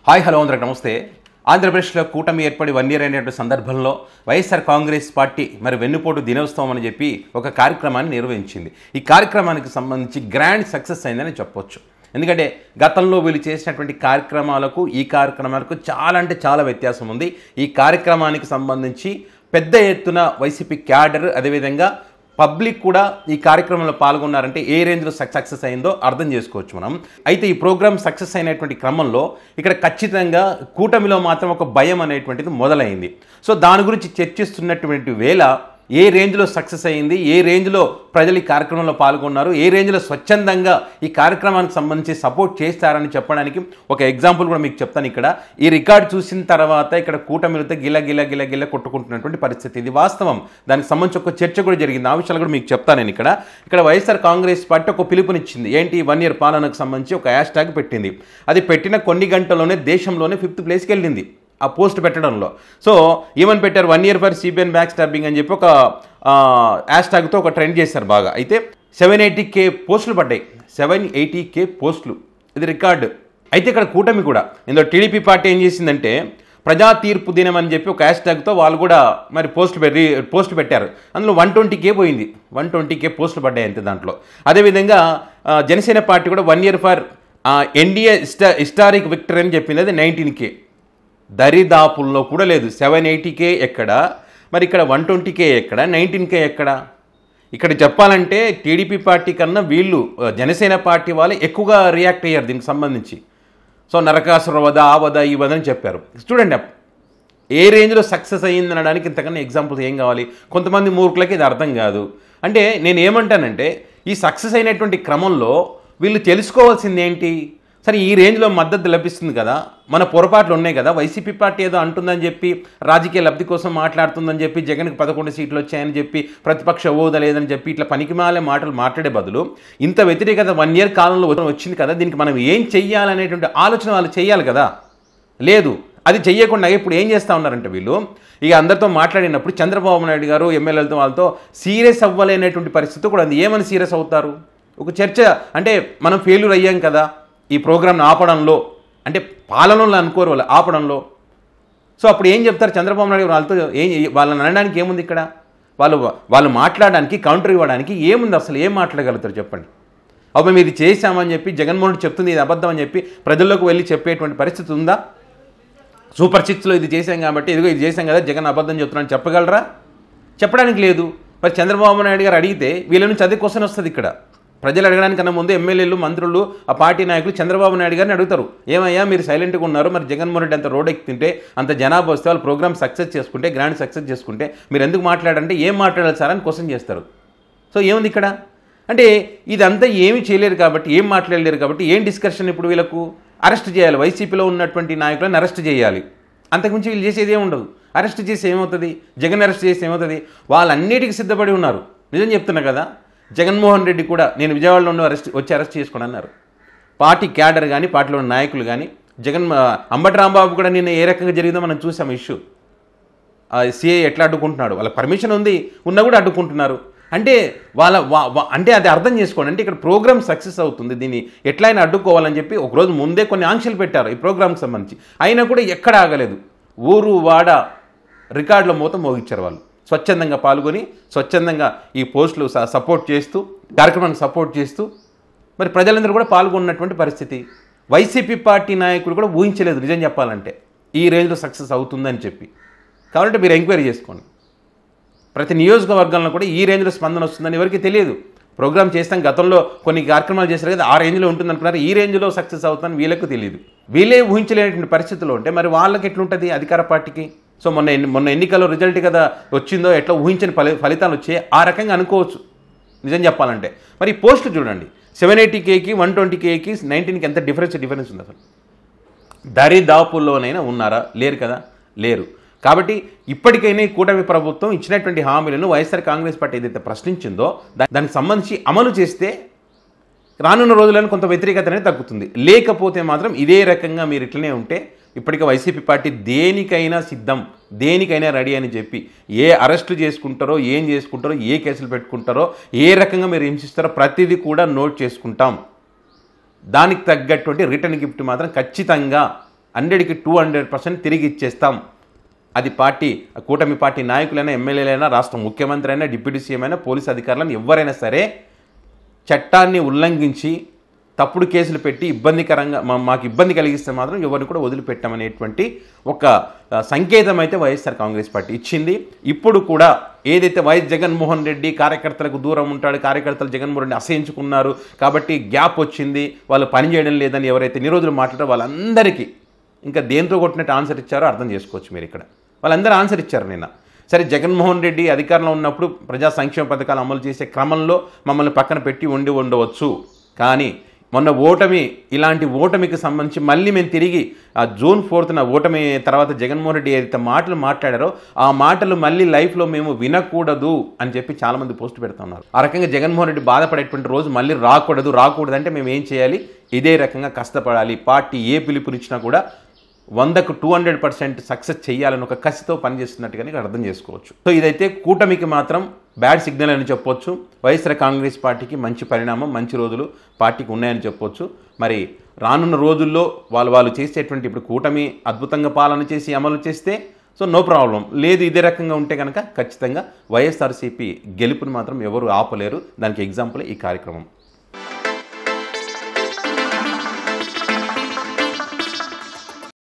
Hi hello అందరికి నమస్తే. ఆంధ్రప్రదేశ్లో కూటమి ఏర్పడి 1 ఇయర్ అయినటువంటి సందర్భంలో వైఎస్ఆర్ కాంగ్రెస్ పార్టీ మరి వెన్నుపోటు దినోత్సవం అని చెప్పి ఒక కార్యక్రమాన్ని నిర్వహించింది. ఈ కార్యక్రమానికి సంబంధించి గ్రాండ్ సక్సెస్ అయిందని చెప్పొచ్చు. ఎందుకంటే గతంలో వీళ్ళు చేసినటువంటి కార్యక్రమాలకు ఈ కార్యక్రమాలకు చాలా అంటే చాలా వ్యత్యాసం ఉంది. ఈ కార్యక్రమానికి సంబంధించి పెద్ద ఎత్తున వైసీపీ క్యాడర్ అదేవిధంగా పబ్లిక్ కూడా ఈ కార్యక్రమంలో పాల్గొన్నారంటే ఏ రేంజ్లో సక్సెస్ అయిందో అర్థం చేసుకోవచ్చు మనం. అయితే ఈ ప్రోగ్రామ్ సక్సెస్ అయినటువంటి క్రమంలో ఇక్కడ ఖచ్చితంగా కూటమిలో మాత్రం ఒక భయం అనేటువంటిది మొదలైంది. సో దాని గురించి చర్చిస్తున్నటువంటి వేళ ఏ రేంజ్లో సక్సెస్ అయింది, ఏ రేంజ్లో ప్రజలు ఈ కార్యక్రమంలో పాల్గొన్నారు, ఏ రేంజ్లో స్వచ్ఛందంగా ఈ కార్యక్రమానికి సంబంధించి సపోర్ట్ చేస్తారని చెప్పడానికి ఒక ఎగ్జాంపుల్ కూడా మీకు చెప్తాను. ఇక్కడ ఈ రికార్డు చూసిన తర్వాత ఇక్కడ కూటమిలతో గిల్ల కొట్టుకుంటున్నటువంటి పరిస్థితి, ఇది వాస్తవం. దానికి సంబంధించి ఒక చర్చ కూడా జరిగింది. ఆ విషయాలు కూడా మీకు చెప్తాను నేను. ఇక్కడ వైఎస్ఆర్ కాంగ్రెస్ పార్టీ ఒక పిలుపునిచ్చింది. ఏంటి, 1 ఇయర్ పాలనకు సంబంధించి ఒక హ్యాష్ ట్యాగ్ పెట్టింది. అది పెట్టిన కొన్ని గంటల్లోనే దేశంలోనే 5th ప్లేస్కి వెళ్ళింది ఆ పోస్ట్ పెట్టడంలో. సో ఏమని పెట్టారు, 1 year for CBN back stabbing అని చెప్పి ఒక హ్యాష్ ట్యాగ్తో ఒక ట్రెండ్ చేశారు బాగా. అయితే 780K పోస్టులు పడ్డాయి, 780K పోస్టులు, ఇది రికార్డు. అయితే ఇక్కడ కూటమి కూడా ఇందులో టీడీపీ పార్టీ ఏం చేసిందంటే ప్రజా తీర్పు దినం అని చెప్పి ఒక హ్యాష్ ట్యాగ్తో వాళ్ళు కూడా మరి పోస్టులు పెట్టారు. అందులో 120K పోయింది, 120K పోస్టులు పడ్డాయి అంతే దాంట్లో. అదేవిధంగా జనసేన పార్టీ కూడా 1 year for NDA historic victory అని చెప్పింది, అది 19K. దరిదాపుల్లో కూడా లేదు. 780K ఎక్కడ, మరి ఇక్కడ 120K ఎక్కడ, 19K ఎక్కడ? ఇక్కడ చెప్పాలంటే టీడీపీ పార్టీ కన్నా వీళ్ళు జనసేన పార్టీ వాళ్ళు ఎక్కువగా రియాక్ట్ అయ్యారు దీనికి సంబంధించి. సో నరకాసుర వద, ఆ వద, ఈ వద అని చెప్పారు. చూడండి ఏ రేంజ్లో సక్సెస్ అయ్యింది అనడానికి ఇంతకన్నా ఎగ్జాంపుల్స్ ఏం కావాలి? కొంతమంది మూర్ఖులకి ఇది అర్థం కాదు. అంటే నేను ఏమంటానంటే ఈ సక్సెస్ అయినటువంటి క్రమంలో వీళ్ళు తెలుసుకోవాల్సింది ఏంటి? సరే ఈ రేంజ్లో మద్దతు లభిస్తుంది కదా, మన పొరపాట్లు ఉన్నాయి కదా, వైసీపీ పార్టీ ఏదో అంటుందని చెప్పి రాజకీయ లబ్ధి కోసం మాట్లాడుతుందని చెప్పి జగన్కి 11 సీట్లు వచ్చాయని చెప్పి ప్రతిపక్ష హోదా లేదని చెప్పి ఇట్లా పనికిమాలే మాటలు మాట్లాడే బదులు ఇంత వ్యతిరేకత 1 ఇయర్ కాలంలో వచ్చింది కదా, దీనికి మనం ఏం చెయ్యాలనేటువంటి ఆలోచన వాళ్ళు చేయాలి కదా. లేదు, అది చెయ్యకుండా ఇప్పుడు ఏం చేస్తూ ఉన్నారంటే వీళ్ళు ఇక అందరితో మాట్లాడినప్పుడు చంద్రబాబు నాయుడు గారు ఎమ్మెల్యేలతో వాళ్ళతో సీరియస్ అవ్వలేనటువంటి పరిస్థితి కూడా ఉంది. ఏమని సీరియస్ అవుతారు? ఒక చర్చ అంటే మనం ఫెయిల్యూర్ అయ్యాం కదా ఈ ప్రోగ్రామ్ని ఆపడంలో, అంటే పాలనలో అనుకోరు వాళ్ళు, ఆపడంలో. సో అప్పుడు ఏం చెప్తారు చంద్రబాబు నాయుడు వాళ్ళతో? వాళ్ళని అనడానికి ఏముంది ఇక్కడ? వాళ్ళు మాట్లాడడానికి, కౌంటర్ ఇవ్వడానికి ఏముంది? అసలు ఏం మాట్లాడగలుగుతారు చెప్పండి? అప్పుడు మీరు చేశామని చెప్పి జగన్మోహన్ రెడ్డి చెప్తుంది ఇది అబద్ధం అని చెప్పి ప్రజల్లోకి వెళ్ళి చెప్పేటువంటి పరిస్థితి ఉందా? సూపర్ 6లో ఇది చేశాం కాబట్టి ఇదిగో ఇది చేశాం కదా, జగన్ అబద్ధం చెప్తున్నాను చెప్పగలరా? చెప్పడానికి లేదు. మరి చంద్రబాబు నాయుడు గారు అడిగితే వీళ్ళ నుంచి అదే క్వశ్చన్ వస్తుంది. ఇక్కడ ప్రజలు అడగడానికన్నా ముందు ఎమ్మెల్యేలు, మంత్రులు, ఆ పార్టీ నాయకులు చంద్రబాబు నాయుడు గారిని అడుగుతారు, ఏమయ్యా మీరు సైలెంట్గా ఉన్నారు, మరి జగన్మోహన్ రెడ్డి అంత రోడ్ ఎక్కుతుంటే, అంత జనాభా వస్తే, వాళ్ళు ప్రోగ్రామ్ సక్సెస్ చేసుకుంటే, గ్రాండ్ సక్సెస్ చేసుకుంటే మీరు ఎందుకు మాట్లాడంటే ఏం మాట్లాడాలి సార్ అని క్వశ్చన్ చేస్తారు. సో ఏముంది ఇక్కడ? అంటే ఇదంతా ఏమీ చేయలేరు కాబట్టి, ఏం మాట్లాడలేరు కాబట్టి ఏం డిస్కషన్? ఇప్పుడు వీళ్ళకు అరెస్ట్ చేయాలి, వైసీపీలో ఉన్నటువంటి నాయకులను అరెస్ట్ చేయాలి. అంతకుమించి వీళ్ళు చేసేది ఏముండదు. అరెస్ట్ చేసి ఏమవుతుంది? జగన్ అరెస్ట్ చేసి ఏమవుతుంది? వాళ్ళన్నిటికీ సిద్ధపడి ఉన్నారు. నిజం చెప్తున్నా కదా, జగన్మోహన్ రెడ్డి కూడా నేను విజయవాడలో ఉన్న అరెస్ట్ చేసుకోండి అన్నారు. పార్టీ క్యాడర్ కానీ, పార్టీలో ఉన్న నాయకులు కానీ, అంబటి రాంబాబు కూడా నిన్న ఏ రకంగా జరిగిందో మనం చూసాం. ఇష్యూ సిఐ ఎట్లా అడ్డుకుంటున్నాడు, వాళ్ళ పర్మిషన్ ఉంది ఉన్నా కూడా అడ్డుకుంటున్నారు. అంటే అంటే అది అర్థం చేసుకోండి. అంటే ఇక్కడ ప్రోగ్రామ్ సక్సెస్ అవుతుంది, దీన్ని ఎట్లయినా అడ్డుకోవాలని చెప్పి ఒకరోజు ముందే కొన్ని ఆంక్షలు పెట్టారు ఈ ప్రోగ్రామ్కి సంబంధించి. అయినా కూడా ఎక్కడ ఆగలేదు. ఊరు వాడ రికార్డులో మూత మోగించారు వాళ్ళు. స్వచ్ఛందంగా పాల్గొని స్వచ్ఛందంగా ఈ పోస్టులు సపోర్ట్ చేస్తూ, కార్యక్రమాన్ని సపోర్ట్ చేస్తూ మరి ప్రజలందరూ కూడా పాల్గొన్నటువంటి పరిస్థితి. వైసీపీ పార్టీ నాయకులు కూడా ఊహించలేదు నిజం చెప్పాలంటే ఈ రేంజ్లో సక్సెస్ అవుతుందని చెప్పి. కాబట్టి మీరు ఎంక్వైరీ చేసుకోండి. ప్రతి నియోజకవర్గంలో కూడా ఈ రేంజ్లో స్పందన వస్తుందని ఎవరికి తెలియదు. ప్రోగ్రామ్ చేస్తాం, గతంలో కొన్ని కార్యక్రమాలు చేశారు కదా, ఆ రేంజ్లో ఉంటుంది అనుకున్నారు, ఈ రేంజ్లో సక్సెస్ అవుతుందని వీళ్ళకు తెలియదు. వీళ్ళే ఊహించలేనటువంటి పరిస్థితుల్లో ఉంటే మరి వాళ్ళకి ఎట్లుంటుంది అధికార పార్టీకి? సో మొన్న ఎన్నికల్లో రిజల్ట్ కదా వచ్చిందో, ఎట్లా ఊహించిన ఫలితాలు వచ్చాయి, ఆ రకంగా అనుకోవచ్చు నిజం చెప్పాలంటే. మరి పోస్టులు చూడండి, 780Kకి 120Kకి 19K ఎంత డిఫరెన్స్ ఉంది అసలు? దరిదాపుల్లోనైనా ఉన్నారా? లేరు కదా, లేరు. కాబట్టి ఇప్పటికైనా ఈ కూటమి ప్రభుత్వం ఇచ్చినటువంటి హామీలను వైఎస్ఆర్ కాంగ్రెస్ పార్టీ ఏదైతే ప్రశ్నించిందో దానికి సంబంధించి అమలు చేస్తే రానున్న రోజులను కొంత వ్యతిరేకత అనేది తగ్గుతుంది. లేకపోతే మాత్రం ఇదే రకంగా మీరు ఇట్లనే ఉంటే ఇప్పటికే వైసీపీ పార్టీ దేనికైనా సిద్ధం, దేనికైనా రెడీ అని చెప్పి ఏ అరెస్టులు చేసుకుంటారో, ఏం చేసుకుంటారో, ఏ కేసులు పెట్టుకుంటారో, ఏ రకంగా మీరు హింసిస్తారో ప్రతిదీ కూడా నోట్ చేసుకుంటాం. దానికి తగ్గటువంటి రిటర్న్ గిఫ్ట్ మాత్రం ఖచ్చితంగా 100కి 200% తిరిగి ఇచ్చేస్తాం. అది కూటమి పార్టీ నాయకులైనా, ఎమ్మెల్యేలైనా, రాష్ట్ర ముఖ్యమంత్రి అయినా, డిప్యూటీ సీఎం అయినా, పోలీసు అధికారులను ఎవరైనా సరే చట్టాన్ని ఉల్లంఘించి తప్పుడు కేసులు పెట్టి మాకు ఇబ్బంది కలిగిస్తే మాత్రం ఎవరిని కూడా వదిలిపెట్టామనేటువంటి ఒక సంకేతం అయితే వైఎస్ఆర్ కాంగ్రెస్ పార్టీ ఇచ్చింది. ఇప్పుడు కూడా ఏదైతే వైఎస్ జగన్మోహన్ రెడ్డి కార్యకర్తలకు దూరం ఉంటాడు, కార్యకర్తలు జగన్మోహన్ రెడ్డి అసహించుకున్నారు కాబట్టి గ్యాప్ వచ్చింది, వాళ్ళు పనిచేయడం లేదని ఎవరైతే ఇన్ని రోజులు మాట్లాడారో వాళ్ళందరికీ ఇంకా దేంతో కొట్టినట్టు ఆన్సర్ ఇచ్చారో అర్థం చేసుకోవచ్చు మీరు. ఇక్కడ వాళ్ళందరూ ఆన్సర్ ఇచ్చారు నిన్న. సరే, జగన్మోహన్ రెడ్డి అధికారంలో ఉన్నప్పుడు ప్రజా సంక్షేమ పథకాలు అమలు చేసే క్రమంలో మమ్మల్ని పక్కన పెట్టి ఉండవచ్చు. కానీ మొన్న ఇలాంటి ఓటమికి సంబంధించి మళ్ళీ మేము తిరిగి జూన్ 4న ఓటమి తర్వాత జగన్మోహన్ రెడ్డి ఏదైతే మాటలు మాట్లాడారో ఆ మాటలు మళ్ళీ లైఫ్లో మేము వినకూడదు అని చెప్పి చాలామంది పోస్ట్ పెడుతూ ఉన్నారు. ఆ రకంగా జగన్మోహన్ రెడ్డి బాధపడేటువంటి రోజు మళ్ళీ రాకూడదు అంటే మేము ఏం చేయాలి? ఇదే రకంగా కష్టపడాలి. పార్టీ ఏ పిలుపునిచ్చినా కూడా 100కు 200% సక్సెస్ చేయాలని ఒక కసితో పనిచేస్తున్నట్టుగానే అర్థం చేసుకోవచ్చు. సో ఇదైతే కూటమికి మాత్రం బ్యాడ్ సిగ్నల్ అని చెప్పొచ్చు. వైఎస్ఆర్ కాంగ్రెస్ పార్టీకి మంచి పరిణామం, మంచి రోజులు పార్టీకి ఉన్నాయని చెప్పొచ్చు. మరి రానున్న రోజుల్లో వాళ్ళు చేసేటువంటి ఇప్పుడు కూటమి అద్భుతంగా పాలన చేసి అమలు చేస్తే సో నో ప్రాబ్లం. లేదు ఇదే రకంగా ఉంటే కనుక ఖచ్చితంగా వైఎస్ఆర్సీపీ గెలుపుని మాత్రం ఎవరు ఆపలేరు. దానికి ఎగ్జాంపుల్ ఈ కార్యక్రమం.